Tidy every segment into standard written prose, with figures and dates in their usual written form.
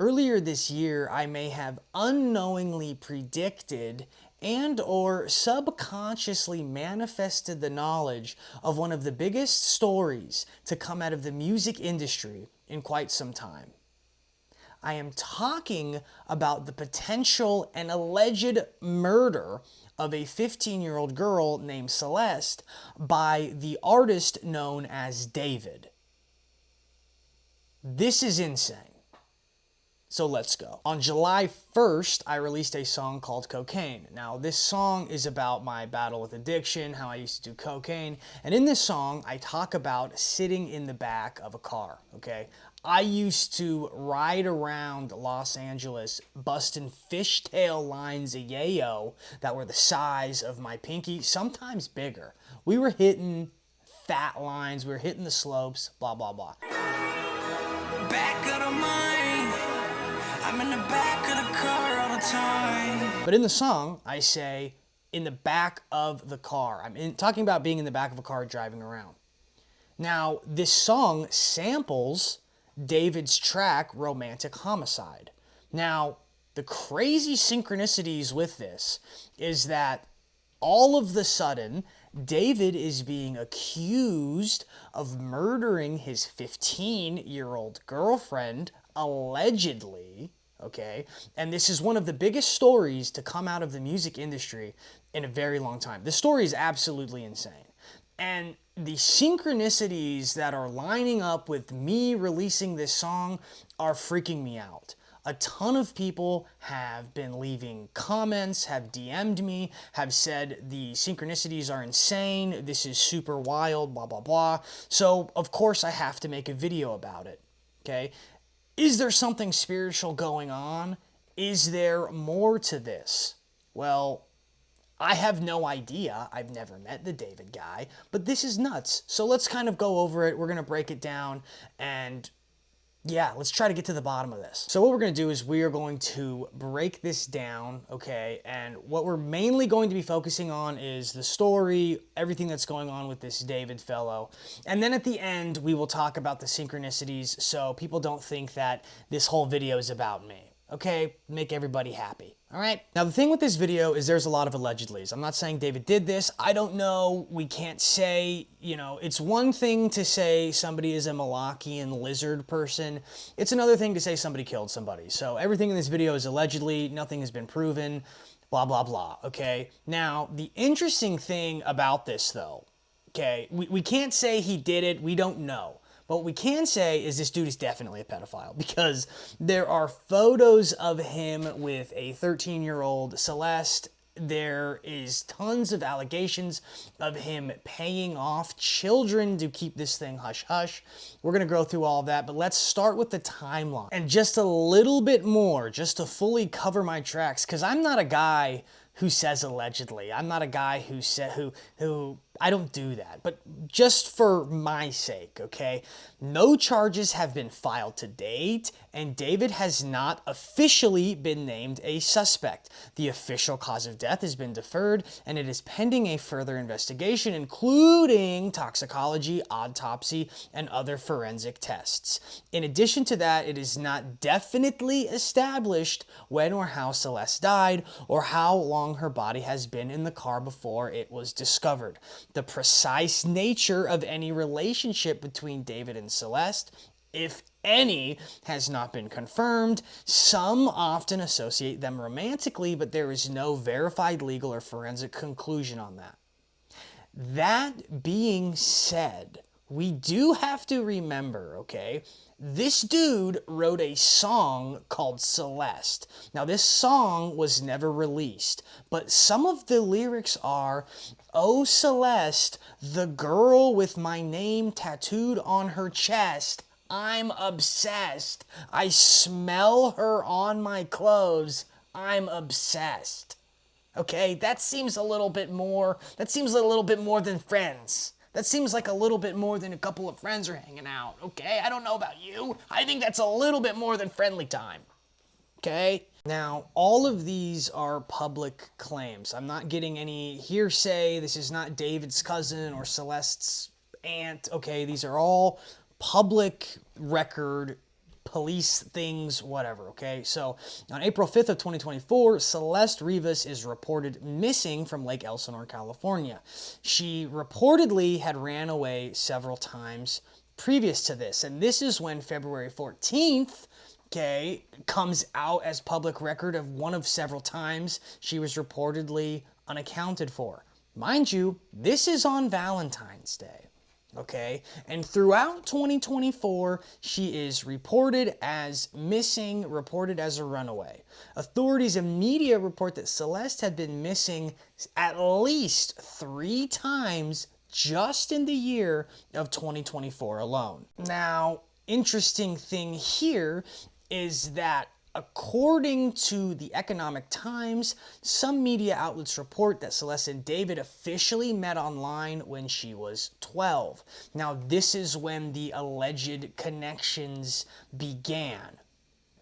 Earlier this year, I may have unknowingly predicted and or subconsciously manifested the knowledge of one of the biggest stories to come out of the music industry in quite some time. I am talking about the potential and alleged murder of a 15-year-old girl named Celeste by the artist known as David. This is insane. So let's go. On July 1st, I released a song called Cocaine. Now, this song is about my battle with addiction, how I used to do cocaine. And in this song, I talk about sitting in the back of a car, okay? I used to ride around Los Angeles busting fishtail lines of yayo that were the size of my pinky, sometimes bigger. We were hitting fat lines, we were hitting the slopes, blah, blah, blah. Back of the mind. I'm in the back of the car all the time. But in the song, I say, in the back of the car. I'm talking about being in the back of a car driving around. Now, this song samples David's track, Romantic Homicide. Now, the crazy synchronicities with this is that all of the sudden, David is being accused of murdering his 15-year-old girlfriend, allegedly, okay? And this is one of the biggest stories to come out of the music industry in a very long time. The story is absolutely insane. And the synchronicities that are lining up with me releasing this song are freaking me out. A ton of people have been leaving comments, have DM'd me, have said the synchronicities are insane, this is super wild, blah, blah, blah. So, of course, I have to make a video about it, okay? Is there something spiritual going on? Is there more to this? Well, I have no idea. I've never met the David guy, but this is nuts. So let's kind of go over it. We're going to break it down and yeah, let's try to get to the bottom of this. So what we're going to do is we are going to break this down, okay? And what we're mainly going to be focusing on is the story, everything that's going on with this David fellow. And then at the end, we will talk about the synchronicities so people don't think that this whole video is about me, okay? Make everybody happy. All right. Now, the thing with this video is there's a lot of allegedlys. I'm not saying David did this. I don't know. We can't say, you know, it's one thing to say somebody is a Malachian lizard person. It's another thing to say somebody killed somebody. So everything in this video is allegedly. Nothing has been proven. Blah, blah, blah. Okay. Now, the interesting thing about this, though, okay, we can't say he did it. We don't know. But what we can say is this dude is definitely a pedophile because there are photos of him with a 13-year-old Celeste. There is tons of allegations of him paying off children to keep this thing hush-hush. We're going to go through all of that, but let's start with the timeline. And just a little bit more, just to fully cover my tracks, because I'm not a guy who says allegedly. I'm not a guy who I don't do that, but just for my sake, okay? No charges have been filed to date, and David has not officially been named a suspect. The official cause of death has been deferred, and it is pending a further investigation, including toxicology, autopsy, and other forensic tests. In addition to that, it is not definitely established when or how Celeste died, or how long her body has been in the car before it was discovered. The precise nature of any relationship between David and Celeste, if any, has not been confirmed. Some often associate them romantically, but there is no verified legal or forensic conclusion on that. That being said, we do have to remember, okay, this dude wrote a song called Celeste. Now, this song was never released, but some of the lyrics are, "Oh, Celeste, the girl with my name tattooed on her chest, I'm obsessed. I smell her on my clothes, I'm obsessed." Okay, that seems a little bit more than friends. That seems like a little bit more than a couple of friends are hanging out, okay? I don't know about you. I think that's a little bit more than friendly time, okay? Now, all of these are public claims. I'm not getting any hearsay. This is not David's cousin or Celeste's aunt, okay? These are all public record police things, whatever, okay? So on April 5th of 2024, Celeste Rivas is reported missing from Lake Elsinore, California. She reportedly had ran away several times previous to this, and this is when February 14th, okay, comes out as public record of one of several times she was reportedly unaccounted for. Mind you, this is on Valentine's Day. Okay, and throughout 2024, she is reported as missing, reported as a runaway. Authorities and media report that Celeste had been missing at least 3 times just in the year of 2024 alone. Now, interesting thing here is that according to the Economic Times, some media outlets report that Celeste and David officially met online when she was 12. Now, this is when the alleged connections began.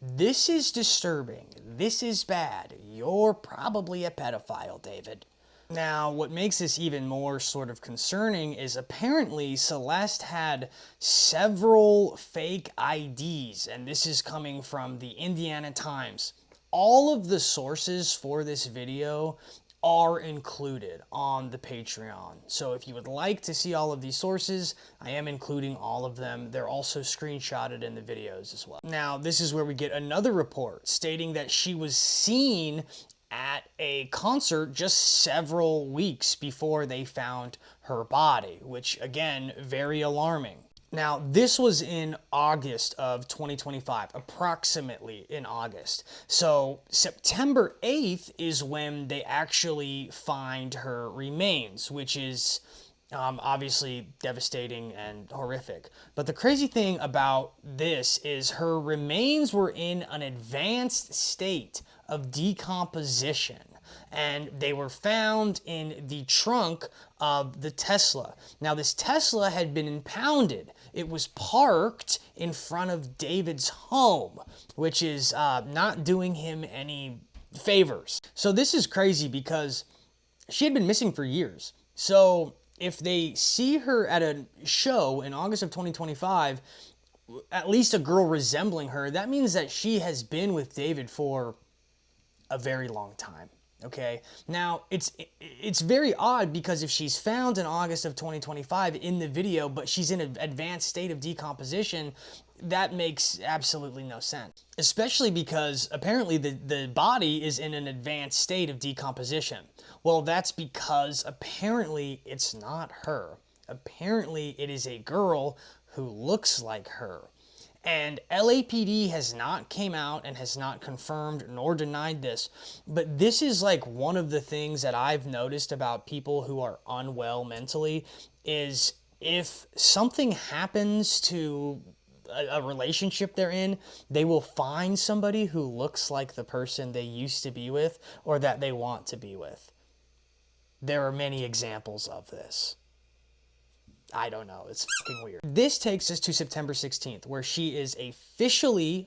This is disturbing. This is bad. You're probably a pedophile, David. Now, what makes this even more sort of concerning is apparently Celeste had several fake IDs, and this is coming from the Indiana Times. All of the sources for this video are included on the Patreon. So if you would like to see all of these sources, I am including all of them. They're also screenshotted in the videos as well. Now, this is where we get another report stating that she was seen at a concert just several weeks before they found her body, which again, very alarming. Now, this was in August of 2025, approximately in August. So September 8th is when they actually find her remains, which is obviously devastating and horrific. But the crazy thing about this is her remains were in an advanced state of decomposition, and they were found in the trunk of the Tesla. Now, this Tesla had been impounded. It was parked in front of David's home, which is not doing him any favors. So this is crazy because she had been missing for years. So if they see her at a show in August of 2025, at least a girl resembling her, that means that she has been with David for a very long time. Okay, now it's very odd because if she's found in August of 2025 in the video, but she's in an advanced state of decomposition, that makes absolutely no sense. Especially because apparently the body is in an advanced state of decomposition. Well, that's because apparently it's not her. Apparently it is a girl who looks like her. And LAPD has not came out and has not confirmed nor denied this, but this is like one of the things that I've noticed about people who are unwell mentally is if something happens to a relationship they're in, they will find somebody who looks like the person they used to be with or that they want to be with. There are many examples of this. I don't know, it's fucking weird. This takes us to September 16th, where she is officially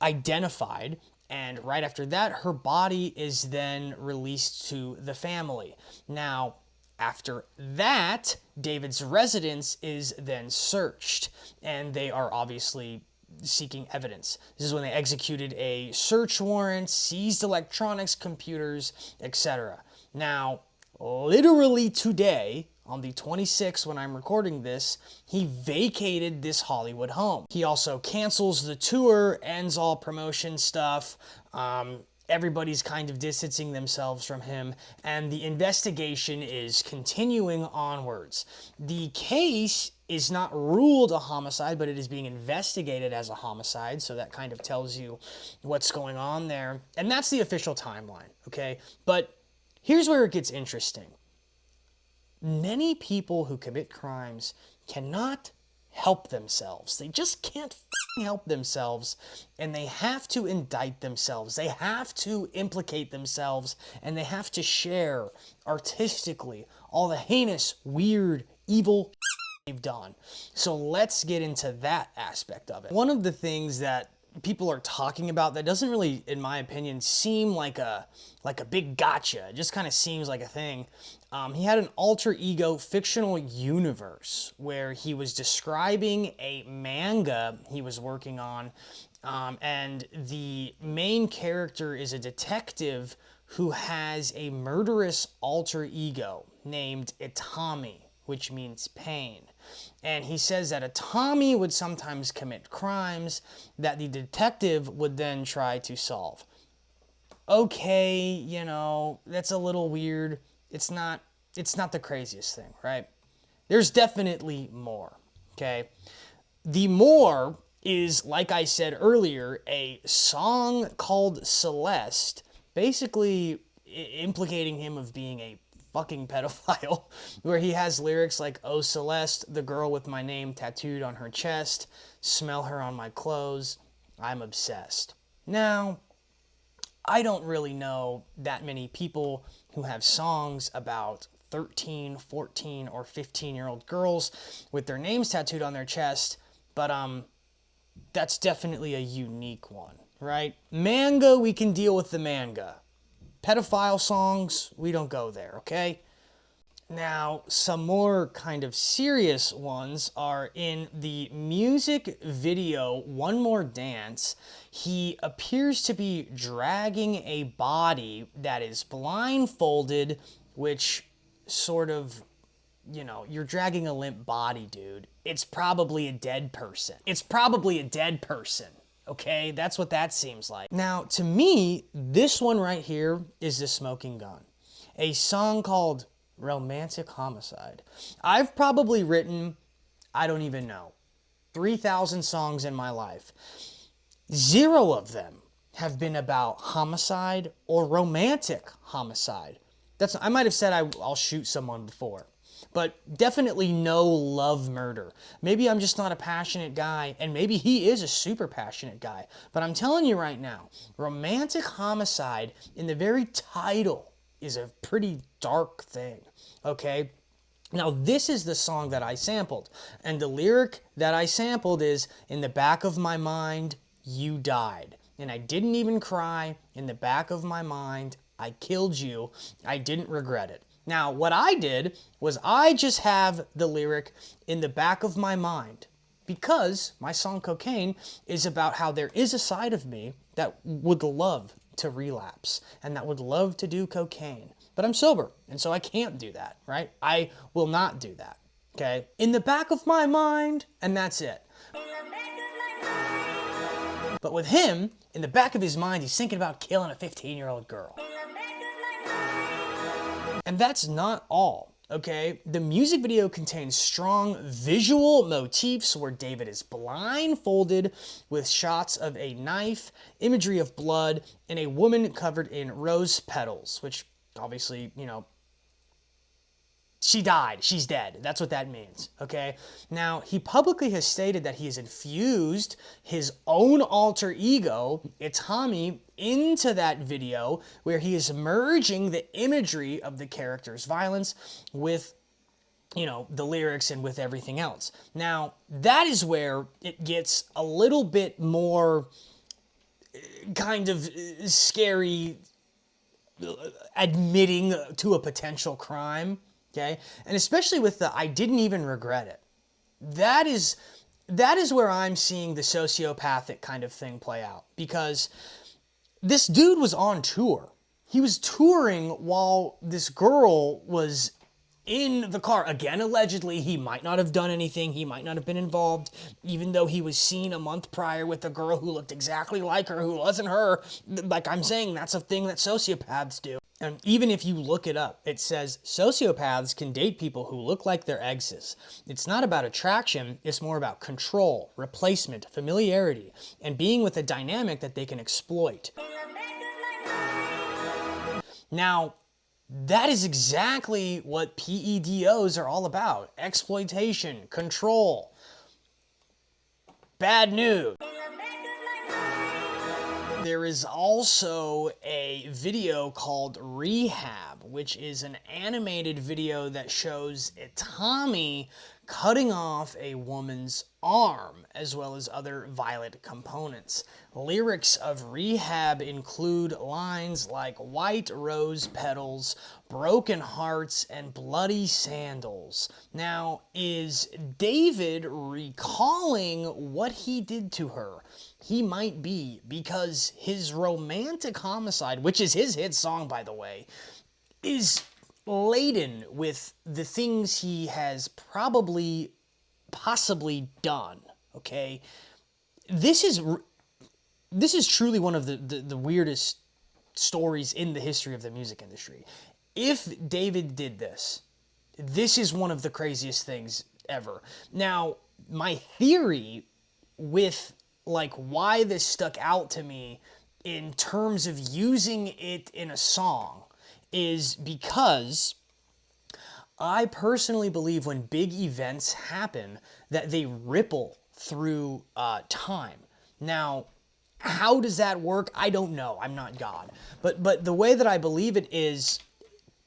identified, and right after that, her body is then released to the family. Now, after that, David's residence is then searched, and they are obviously seeking evidence. This is when they executed a search warrant, seized electronics, computers, etc. Now, literally today, on the 26th, when I'm recording this, he vacated this Hollywood home. He also cancels the tour, ends all promotion stuff. Everybody's kind of distancing themselves from him, and the investigation is continuing onwards. The case is not ruled a homicide, but it is being investigated as a homicide, so that kind of tells you what's going on there. And that's the official timeline, okay? But here's where it gets interesting. Many people who commit crimes cannot help themselves. They just can't help themselves, and they have to indict themselves. They have to implicate themselves, and they have to share artistically all the heinous, weird, evil they've done. So let's get into that aspect of it. One of the things that people are talking about that doesn't really, in my opinion, seem like a big gotcha. It just kind of seems like a thing. He had an alter ego fictional universe where he was describing a manga he was working on, and the main character is a detective who has a murderous alter ego named Itami, which means pain. And he says that Itami would sometimes commit crimes that the detective would then try to solve. Okay, you know, that's a little weird. It's not the craziest thing, right? There's definitely more, okay? The more is, like I said earlier, a song called Celeste, basically implicating him of being a fucking pedophile, where he has lyrics like, "Oh Celeste, the girl with my name tattooed on her chest, smell her on my clothes, I'm obsessed." Now, I don't really know that many people who have songs about 13, 14, or 15-year-old girls with their names tattooed on their chest, but that's definitely a unique one, right? Manga, we can deal with the manga. Pedophile songs, we don't go there, okay? Now, some more kind of serious ones are in the music video One More Dance. He appears to be dragging a body that is blindfolded, which sort of, you know, you're dragging a limp body, dude. It's probably a dead person. It's probably a dead person. Okay, that's what that seems like. Now, to me, this one right here is The Smoking Gun, a song called Romantic Homicide. I've probably written, I don't even know, 3,000 songs in my life. 0 of them have been about homicide or romantic homicide. I might have said I'll shoot someone before, but definitely no love murder. Maybe I'm just not a passionate guy, and maybe he is a super passionate guy. But I'm telling you right now, romantic homicide in the very title is a pretty dark thing, okay? Now, this is the song that I sampled, and the lyric that I sampled is, "In the back of my mind, you died. And I didn't even cry. In the back of my mind, I killed you. I didn't regret it." Now, what I did was I just have the lyric "in the back of my mind" because my song Cocaine is about how there is a side of me that would love to relapse and that would love to do cocaine. But I'm sober, and so I can't do that, right? I will not do that, okay? In the back of my mind, and that's it. But with him, in the back of his mind, he's thinking about killing a 15-year-old girl. And that's not all, okay? The music video contains strong visual motifs where David is blindfolded with shots of a knife, imagery of blood, and a woman covered in rose petals, which obviously, you know, she died. She's dead. That's what that means, okay? Now, he publicly has stated that he has infused his own alter ego, Itami, into that video where he is merging the imagery of the character's violence with, you know, the lyrics and with everything else. Now, that is where it gets a little bit more kind of scary, admitting to a potential crime. Okay, and especially with the "I didn't even regret it." That is where I'm seeing the sociopathic kind of thing play out, because this dude was on tour. He was touring while this girl was in the car. Again, allegedly, he might not have done anything. He might not have been involved, even though he was seen a month prior with a girl who looked exactly like her, who wasn't her. Like I'm saying, that's a thing that sociopaths do. And even if you look it up, it says sociopaths can date people who look like their exes. It's not about attraction, it's more about control, replacement, familiarity, and being with a dynamic that they can exploit. Now, that is exactly what PEDOs are all about. Exploitation, control, bad news. There is also a video called Rehab, which is an animated video that shows Itami cutting off a woman's arm, as well as other violent components. Lyrics of Rehab include lines like white rose petals, broken hearts, and bloody sandals. Now, is David recalling what he did to her? He might be, because his Romantic Homicide, which is his hit song, by the way, is laden with the things he has possibly done, okay? This is truly one of the weirdest stories in the history of the music industry. If David did this, this is one of the craziest things ever. Now, my theory with like why this stuck out to me in terms of using it in a song is because I personally believe when big events happen that they ripple through time. Now, how does that work? I don't know. I'm not God. But the way that I believe it is,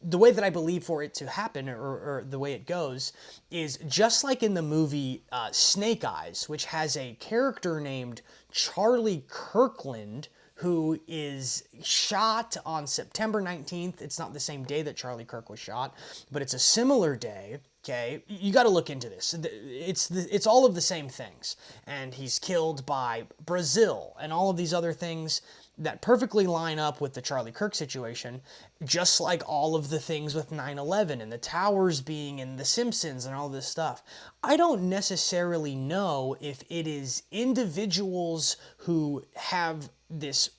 the way that I believe for it to happen, or the way it goes, is just like in the movie Snake Eyes, which has a character named Charlie Kirkland, who is shot on September 19th. It's not the same day that Charlie Kirk was shot, but it's a similar day, okay? You got to look into this. It's all of the same things. And he's killed by Brazil and all of these other things that perfectly line up with the Charlie Kirk situation, just like all of the things with 9/11 and the towers being in The Simpsons and all this stuff. I don't necessarily know if it is individuals who have this,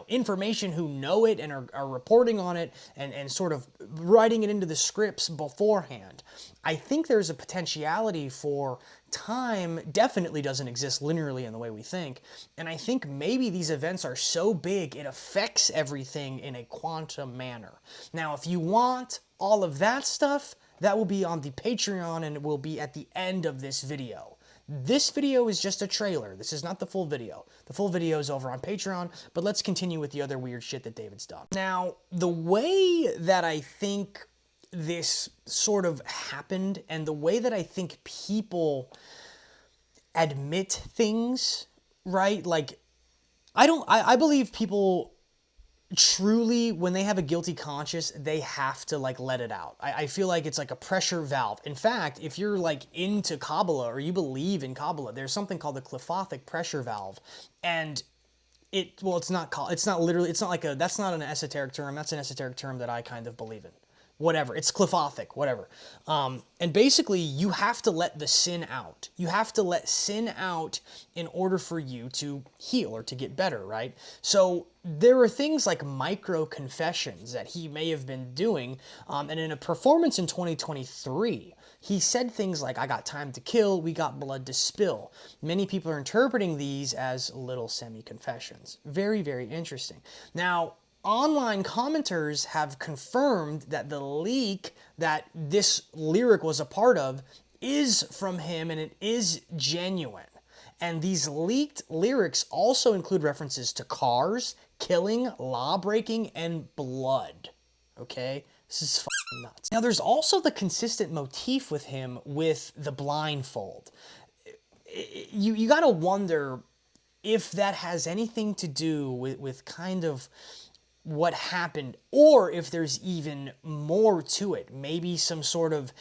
information, who know it and are reporting on it and sort of writing it into the scripts beforehand. I think there's a potentiality for time definitely doesn't exist linearly in the way we think. And I think maybe these events are so big, it affects everything in a quantum manner. Now, if you want all of that stuff, that will be on the Patreon and it will be at the end of this video. This video is just a trailer. This is not the full video. The full video is over on Patreon, but let's continue with the other weird shit that David's done. Now, the way that I think this sort of happened and the way that I think people admit things, right? Like, I believe people truly, when they have a guilty conscience, they have to like let it out. I feel like it's like a pressure valve. In fact, if you're like into Kabbalah or you believe in Kabbalah, there's something called the Qliphothic pressure valve. And it's not that's not an esoteric term. That's an esoteric term that I kind of believe in. Whatever, it's Qliphothic, whatever. And basically, you have to let the sin out. You have to let sin out in order for you to heal or to get better, right? So there are things like micro confessions that he may have been doing. And in a performance in 2023, he said things like, "I got time to kill, we got blood to spill." Many people are interpreting these as little semi-confessions. Very, very interesting. Now, online commenters have confirmed that the leak that this lyric was a part of is from him and it is genuine. And these leaked lyrics also include references to cars, killing, law breaking, and blood. Okay? This is fucking nuts. Now, there's also the consistent motif with him with the blindfold. You gotta wonder if that has anything to do with kind of what happened, or if there's even more to it. Maybe some sort of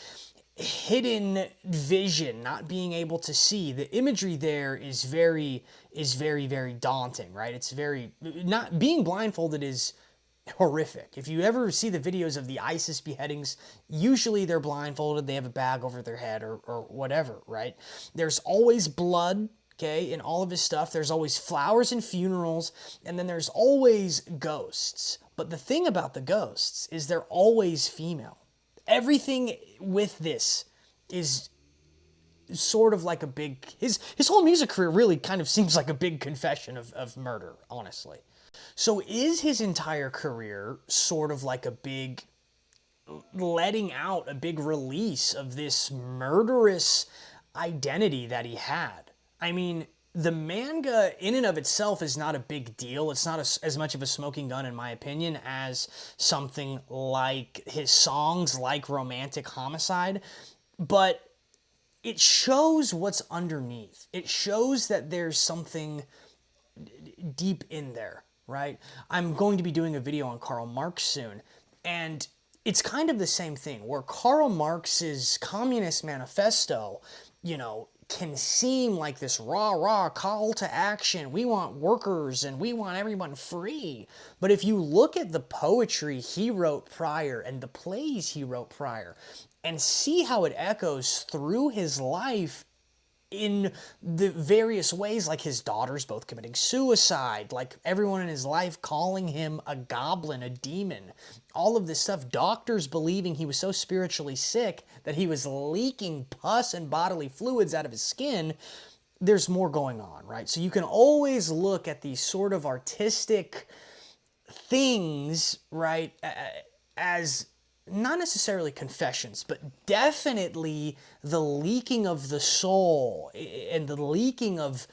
hidden vision, not being able to see. The imagery there is very, very daunting, right? It's very, not being blindfolded is horrific. If you ever see the videos of the ISIS beheadings, usually they're blindfolded, they have a bag over their head or whatever, right? There's always blood, okay, in all of his stuff. There's always flowers and funerals, and then there's always ghosts. But the thing about the ghosts is they're always female. Everything with this is sort of like a big, his whole music career really kind of seems like a big confession of murder, honestly. So is his entire career sort of like a big letting out, a big release of this murderous identity that he had? I mean, the manga in and of itself is not a big deal. It's not as much of a smoking gun, in my opinion, as something like his songs like Romantic Homicide. But it shows what's underneath. It shows that there's something deep in there, right? I'm going to be doing a video on Karl Marx soon, and it's kind of the same thing, where Karl Marx's Communist Manifesto, you know, can seem like this rah-rah call to action. We want workers and we want everyone free. But if you look at the poetry he wrote prior and the plays he wrote prior and see how it echoes through his life in the various ways, like his daughters both committing suicide, like everyone in his life calling him a goblin, a demon, all of this stuff, doctors believing he was so spiritually sick that he was leaking pus and bodily fluids out of his skin. There's more going on, right? So you can always look at these sort of artistic things, right, as not necessarily confessions, but definitely the leaking of the soul and the leaking of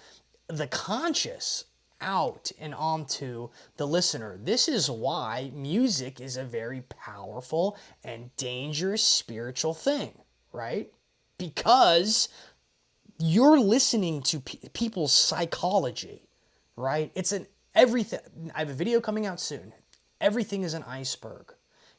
the conscious out and onto the listener. This is why music is a very powerful and dangerous spiritual thing, right? Because you're listening to people's psychology, right? It's an everything. I have a video coming out soon. Everything is an iceberg.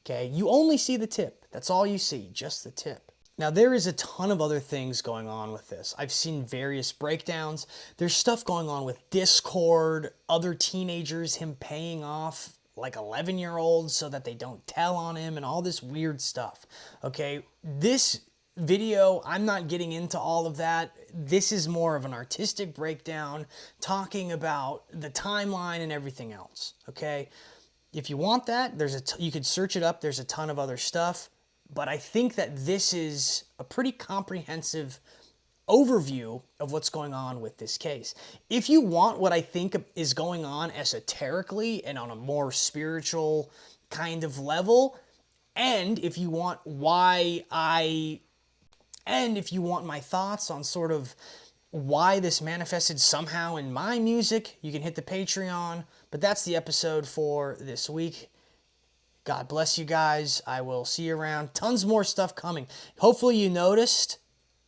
Okay, you only see the tip. That's all you see, just the tip. Now, there is a ton of other things going on with this. I've seen various breakdowns. There's stuff going on with Discord, other teenagers, him paying off like 11-year-olds so that they don't tell on him and all this weird stuff. Okay, this video, I'm not getting into all of that. This is more of an artistic breakdown talking about the timeline and everything else, okay? If you want that, you could search it up. There's a ton of other stuff, but I think that this is a pretty comprehensive overview of what's going on with this case. If you want what I think is going on esoterically and on a more spiritual kind of level, and if you want my thoughts on sort of why this manifested somehow in my music, you can hit the Patreon. But that's the episode for this week. God bless you guys. I will see you around. Tons more stuff coming. Hopefully you noticed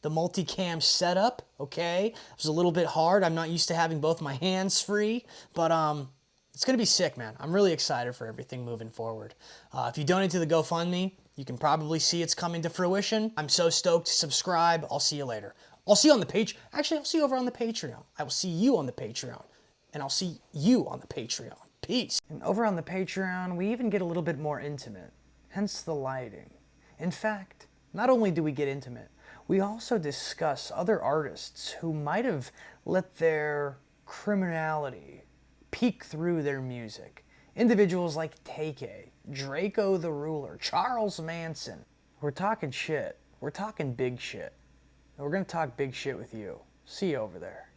the multicam setup, okay? It was a little bit hard. I'm not used to having both my hands free, but it's going to be sick, man. I'm really excited for everything moving forward. If you donate to the GoFundMe, you can probably see it's coming to fruition. I'm so stoked. Subscribe. I'll see you later. I'll see you on the page. Actually, I'll see you over on the Patreon. I will see you on the Patreon. And I'll see you on the Patreon. Peace. And over on the Patreon, we even get a little bit more intimate. Hence the lighting. In fact, not only do we get intimate, we also discuss other artists who might have let their criminality peek through their music. Individuals like Take, Draco the Ruler, Charles Manson. We're talking shit. We're talking big shit. And we're going to talk big shit with you. See you over there.